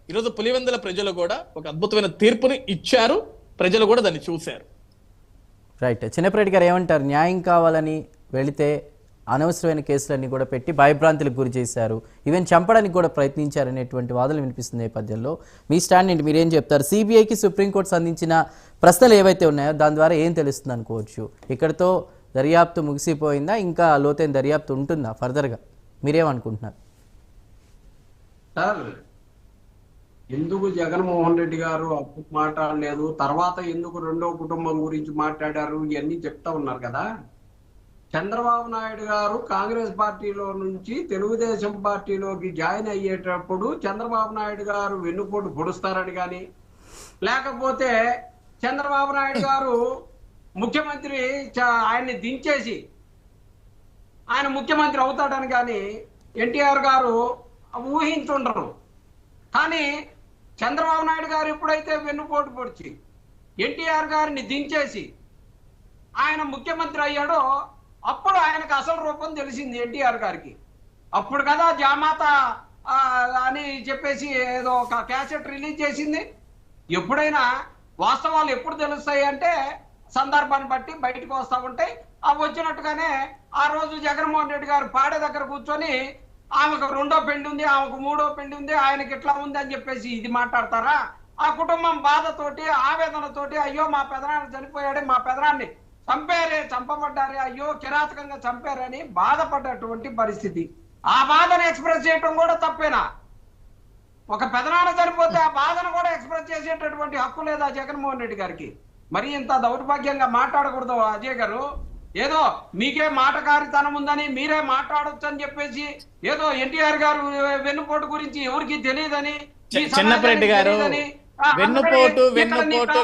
ఈరోజు పులివెందుల ప్రజలు కూడా ఒక అద్భుతమైన తీర్పుని ఇచ్చారు, ప్రజలు కూడా దాన్ని చూశారు. రైట్. చిన్నప్పరెడ్డి గారు ఏమంటారు? న్యాయం కావాలని వెళితే అనవసరమైన కేసులన్నీ కూడా పెట్టి భయభ్రాంతులకు గురి చేశారు, ఈవెన్ చంపడానికి కూడా ప్రయత్నించారనేటువంటి వాదనలు వినిపిస్తున్న నేపథ్యంలో మీ స్టాండ్ ఏంటి? మీరేం చెప్తారు? సిబిఐకి సుప్రీంకోర్టు సంధించిన ప్రశ్నలు ఏవైతే ఉన్నాయో దాని ద్వారా ఏం తెలుస్తుంది అనుకోవచ్చు? ఇక్కడతో దర్యాప్తు ముగిసిపోయిందా, ఇంకా లోతైన దర్యాప్తు ఉంటుందా ఫర్దర్గా? మీరేమనుకుంటున్నారు? సార్, ఎందుకు జగన్మోహన్ రెడ్డి గారు అప్పుడు మాట్లాడలేదు, తర్వాత ఎందుకు రెండో కుటుంబం గురించి మాట్లాడారు, ఇవన్నీ చెప్తా ఉన్నారు కదా. చంద్రబాబు నాయుడు గారు కాంగ్రెస్ పార్టీలో నుంచి తెలుగుదేశం పార్టీలోకి జాయిన్ అయ్యేటప్పుడు చంద్రబాబు నాయుడు గారు వెన్నుపోటు పొడుస్తారని కానీ, లేకపోతే చంద్రబాబు నాయుడు గారు ముఖ్యమంత్రి ఆయన్ని దించేసి ఆయన ముఖ్యమంత్రి అవుతాడని కానీ ఎన్టీఆర్ గారు ఊహించుండరు. కానీ చంద్రబాబు నాయుడు గారు ఎప్పుడైతే వెన్నుపోటు పొడిచి ఎన్టీఆర్ గారిని దించేసి ఆయన ముఖ్యమంత్రి అయ్యాడో అప్పుడు ఆయనకు అసలు రూపం తెలిసింది ఎన్టీఆర్ గారికి. అప్పుడు కదా జామాత అని చెప్పేసి ఏదో ఒక క్యాసెట్ రిలీజ్ చేసింది. ఎప్పుడైనా వాస్తవాలు ఎప్పుడు తెలుస్తాయి అంటే సందర్భాన్ని బట్టి బయటకు వస్తూ ఉంటాయి. అవి వచ్చినట్టుగానే ఆ రోజు జగన్మోహన్ రెడ్డి గారు పాడే దగ్గర కూర్చొని ఆమెకు రెండో పెళ్లి ఉంది, ఆమెకు మూడో పెళ్లి ఉంది, ఆయనకి ఇట్లా ఉంది అని చెప్పేసి ఇది మాట్లాడతారా? ఆ కుటుంబం బాధతోటి ఆవేదనతోటి అయ్యో మా పెదనాన్న చనిపోయాడే, మా పెదనాన్ని చంపారే, చంపబడ్డారే, అయ్యో కిరాతకంగా చంపారని బాధపడ్డటువంటి పరిస్థితి. ఆ బాధను ఎక్స్ప్రెస్ చేయటం కూడా తప్పేనా? ఒక పెదనాన్న చనిపోతే ఆ బాధను కూడా ఎక్స్ప్రెస్ చేసేటటువంటి హక్కు లేదా జగన్మోహన్ రెడ్డి గారికి? మరి ఇంత దౌర్భాగ్యంగా మాట్లాడకూడదు అజయ్ గారు. ఏదో మీకే మాటకారితనం ఉందని మీరే మాట్లాడొచ్చు అని చెప్పేసి ఏదో ఎన్టీఆర్ గారు వెన్నుపోటు గురించి ఎవరికి తెలియదని, చిన్నప్పరెడ్డి గారు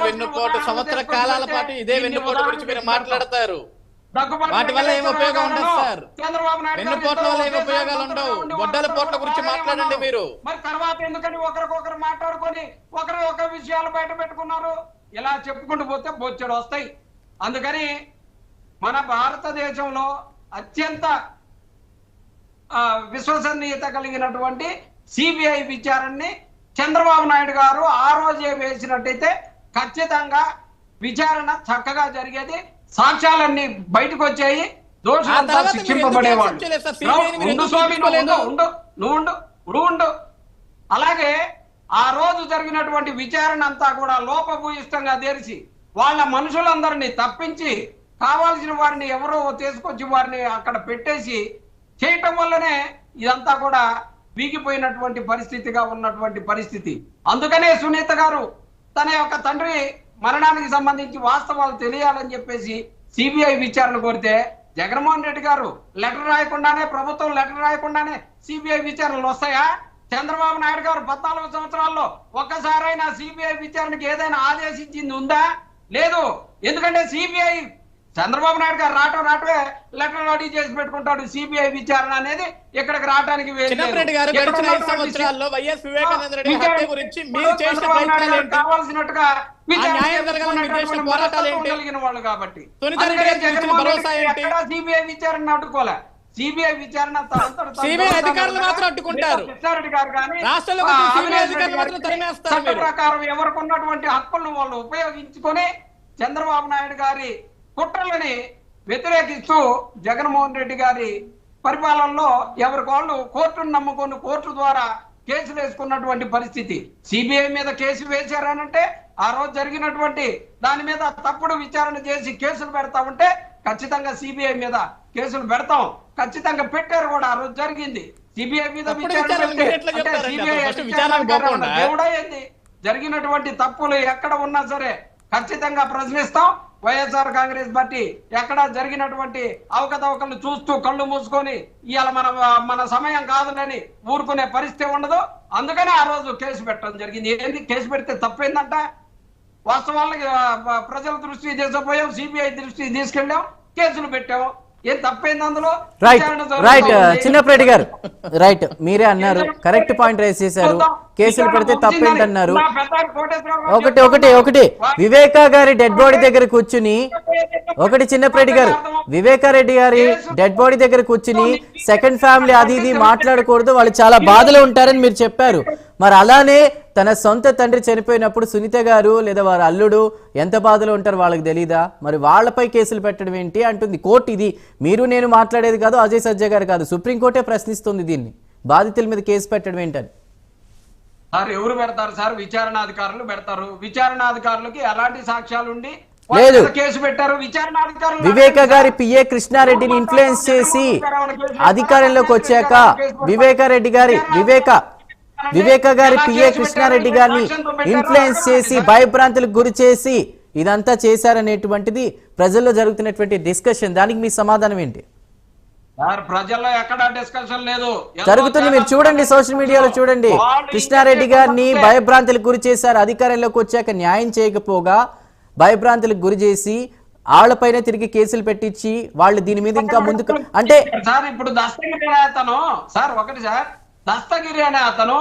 వెన్నుపోటు సంవత్సర కాలాల పాటు ఇదే వెన్నుపోటు గురించి మీరు మాట్లాడతారు. వాటి వల్ల ఏం ఉపయోగం ఉండదు సార్. వెన్నుపోట్ల వల్ల ఏం ఉపయోగాలు ఉండవు. గొడ్డల పోట్ల గురించి మాట్లాడండి మీరు. మరి తర్వాత ఎందుకని ఒకరికొకరు మాట్లాడుకొని ఒకరి విషయాలు బయట పెట్టుకున్నారు? ఇలా చెప్పుకుంటూ పోతే బొచ్చెడు వస్తాయి. అందుకని మన భారతదేశంలో అత్యంత విశ్వసనీయత కలిగినటువంటి సిబిఐ విచారణని చంద్రబాబు నాయుడు గారు ఆ రోజే వేసినట్టయితే ఖచ్చితంగా విచారణ చక్కగా జరిగేది, సాక్ష్యాలన్నీ బయటకు వచ్చాయి, దోషులంతా శిక్షింపబడేవాళ్ళు. ఉండు. అలాగే ఆ రోజు జరిగినటువంటి విచారణ అంతా కూడా లోపభూయిష్టంగా తెరిచి వాళ్ళ మనుషులందరినీ తప్పించి కావాల్సిన వారిని ఎవరో తీసుకొచ్చి వారిని అక్కడ పెట్టేసి చేయటం వల్లనే ఇదంతా కూడా వీగిపోయినటువంటి పరిస్థితిగా ఉన్నటువంటి పరిస్థితి. అందుకనే సునీత గారు తన యొక్క తండ్రి మరణానికి సంబంధించి వాస్తవాలు తెలియాలని చెప్పేసి సిబిఐ విచారణ కోరితే జగన్మోహన్ రెడ్డి గారు లెటర్ రాయకుండానే, ప్రభుత్వం లెటర్ రాయకుండానే సిబిఐ విచారణలు వస్తాయా? చంద్రబాబు నాయుడు గారు 14 సంవత్సరాల్లో ఒక్కసారైనా సిబిఐ విచారణకి ఏదైనా ఆదేశించింది ఉందా? లేదు. ఎందుకంటే సిబిఐ చంద్రబాబు నాయుడు గారు రావటమే లెటర్ రెడీ చేసి పెట్టుకుంటాడు. సిబిఐ విచారణ అనేది ఇక్కడికి రావడానికి కావాల్సినట్టుగా కలిగిన వాళ్ళు కాబట్టి సిబిఐ విచారణ అడ్డుకోలే. సిబిఐ విచారణ కృష్ణారెడ్డి గారు కానీ చట్ట ప్రకారం ఎవరికి ఉన్నటువంటి హక్కులను వాళ్ళు ఉపయోగించుకొని చంద్రబాబు నాయుడు గారి కుట్రలని వ్యతిరేకిస్తూ జగన్మోహన్ రెడ్డి గారి పరిపాలనలో ఎవరికి వాళ్ళు కోర్టును నమ్ముకొని కోర్టు ద్వారా కేసులు వేసుకున్నటువంటి పరిస్థితి. సిబిఐ మీద కేసు వేశారనంటే ఆ రోజు జరిగినటువంటి దాని మీద తప్పుడు విచారణ చేసి కేసులు పెడతా ఉంటే ఖచ్చితంగా సిబిఐ మీద కేసులు పెడతాం. ఖచ్చితంగా పెట్టారు కూడా, ఆ రోజు జరిగింది. సిబిఐ మీద దేవుడా ఏంది? జరిగినటువంటి తప్పులు ఎక్కడ ఉన్నా సరే ఖచ్చితంగా ప్రశ్నిస్తాం. వైఎస్ఆర్ కాంగ్రెస్ పార్టీ ఎక్కడ జరిగినటువంటి అవకతవకలు చూస్తూ కళ్ళు మూసుకొని ఇవాళ మన సమయం కాదులని ఊరుకునే పరిస్థితి ఉండదు. అందుకనే ఆ రోజు కేసు పెట్టడం జరిగింది. ఏంది కేసు పెడితే తప్పేందంట? వాస్తవాలకి ప్రజల దృష్టికి తీసుకుపోయాం, సిబిఐ దృష్టికి తీసుకెళ్ళాం, కేసులు పెట్టాం. ఏం తప్పైంది అందులో? రైట్ చిన్నప్పరెడ్డి గారు, రైట్, మీరే అన్నారు, కరెక్ట్ పాయింట్ రైజ్ చేశారు. కేసులు పెడితే తప్పేంటన్నారు. ఒకటి వివేకా గారి డెడ్ బాడీ దగ్గర కూర్చుని, చిన్నప్పరెడ్డి గారు, వివేకారెడ్డి గారి డెడ్ బాడీ దగ్గర కూర్చుని సెకండ్ ఫ్యామిలీ అది ఇది మాట్లాడకూడదు, వాళ్ళు చాలా బాధలో ఉంటారని మీరు చెప్పారు. మరి అలానే తన సొంత తండ్రి చనిపోయినప్పుడు సునీత గారు లేదా వారి అల్లుడు ఎంత బాధలో ఉంటారో వాళ్ళకి తెలీదా? మరి వాళ్ళపై కేసులు పెట్టడం ఏంటి అంటుంది కోర్టు. ఇది మీరు నేను మాట్లాడేది కాదు, అజయ్ సజ్జా గారు కాదు, సుప్రీంకోర్టే ప్రశ్నిస్తుంది దీన్ని. బాధితుల మీద కేసు పెట్టడం ఏంటని. సార్ ఎవరు పెడతారు సార్? విచారణాధికారులు పెడతారు. విచారణాధికారులకి ఎలాంటి సాక్ష్యాలుండి లేదు, కేసు పెట్టారు? విచారణాధికారులు వివేక గారి పిఏ కృష్ణారెడ్డిని ఇన్ఫ్లుయెన్స్ చేసి అధికారంలోకి వచ్చాక వివేక గారి పిఏ కృష్ణారెడ్డి గారిని ఇన్ఫ్లుయెన్స్ చేసి భయభ్రాంతులకు గురి చేసి ఇదంతా చేశారనేటువంటిది ప్రజల్లో జరుగుతున్నటువంటి డిస్కషన్. దానికి మీ సమాధానం ఏంటి? ప్రజల్లో ఎక్కడ డిస్కషన్ లేదు, జరుగుతుంది. మీరు చూడండి, సోషల్ మీడియాలో చూడండి. కృష్ణారెడ్డి గారిని భయభ్రాంతులకు గురి చేశారు. అధికారంలోకి వచ్చాక న్యాయం చేయకపోగా భయభ్రాంతులకు గురి చేసి వాళ్ళపైన తిరిగి కేసులు పెట్టించి వాళ్ళు దీని మీద ఇంకా ముందుకు అంటే సార్ ఇప్పుడు దస్తగిరి అనే అతను సార్ ఒకటి సార్ దస్తగిరి అనే అతను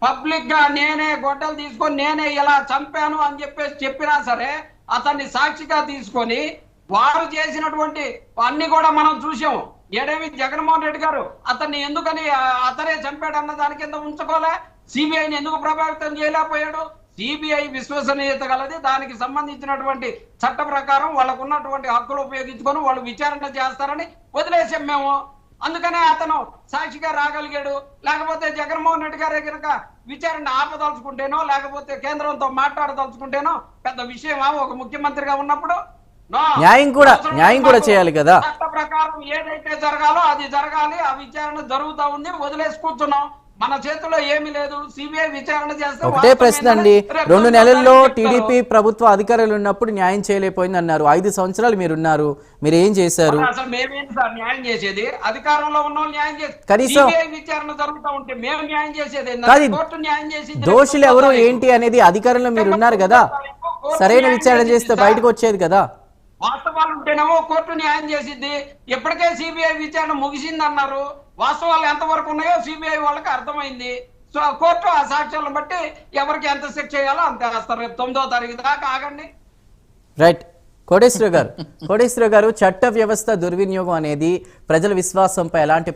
పబ్లిక్ గా నేనే గొడ్డలు తీసుకొని నేనే ఇలా చంపాను అని చెప్పేసి చెప్పినా సరే అతన్ని సాక్షిగా తీసుకొని వారు చేసినటువంటి అన్ని కూడా మనం చూసాము. ఏడేమి జగన్మోహన్ రెడ్డి గారు అతన్ని ఎందుకని అతనే చంపాడు అన్న దాని కింద ఉంచుకోలే? సిబిఐని ఎందుకు ప్రభావితం చేయలేకపోయాడు? సిబిఐ విశ్వసనీయత గలది. దానికి సంబంధించినటువంటి చట్ట ప్రకారం వాళ్ళకు ఉన్నటువంటి హక్కులు ఉపయోగించుకొని వాళ్ళు విచారణ చేస్తారని వదిలేసాం మేము. అందుకనే అతను సాక్షిగా రాగలిగాడు. లేకపోతే జగన్మోహన్ రెడ్డి గారే కనుక విచారణ ఆపదలుచుకుంటేనో లేకపోతే కేంద్రంతో మాట్లాడదలుచుకుంటేనో పెద్ద విషయమా ఒక ముఖ్యమంత్రిగా ఉన్నప్పుడు? న్యాయం కూడా చేయాలి కదా. చట్ట ప్రకారం ఏదైతే జరగాలో అది జరగాలి. ఆ విచారణ జరుగుతా ఉంది, వదిలేసి కూర్చున్నాం. మన చేతిలో ఏమీ లేదు. సిబిఐ విచారణ చేస్తే ఒకటే ప్రశ్న అండి, 2 నెలల్లో టీడీపీ ప్రభుత్వ అధికారులు ఉన్నప్పుడు న్యాయం చేయలేకపోయింది అన్నారు. 5 సంవత్సరాలు మీరున్నారు, మీరు ఏం చేశారు? అసలు మేమేంటి సార్ న్యాయం చేసేది? అధికారంలో ఉన్న న్యాయం చేసి కనీసం విచారణ జరుగుతూ ఉంటే మేము న్యాయం చేసేది? కోర్టు న్యాయం చేసి దోషులు ఎవరు ఏంటి అనేది అధికారంలో మీరు ఉన్నారు కదా, సరైన విచారణ చేస్తే బయటకు వచ్చేది కదా. వాస్తవాలు ఉంటేనేమో కోర్టు న్యాయం చేసిద్ది. ఇప్పటికే సిబిఐ విచారణ ముగిసింది అన్నారు. వాస్తవాలు ఎంతవరకు ఉన్నాయో సిబిఐ వాళ్ళకి అర్థమైంది. సో కోర్టు ఆ సాక్ష్యాలను బట్టి ఎవరికి ఎంత శిక్ష చేయాలో అంత వేస్తారు. రేపు 9వ తారీఖు దాకా ఆగండి. రైట్. కోటేశ్వర గారు చట్ట వ్యవస్థ దుర్వినియోగం అనేది ప్రజల విశ్వాసంపై ఎలాంటి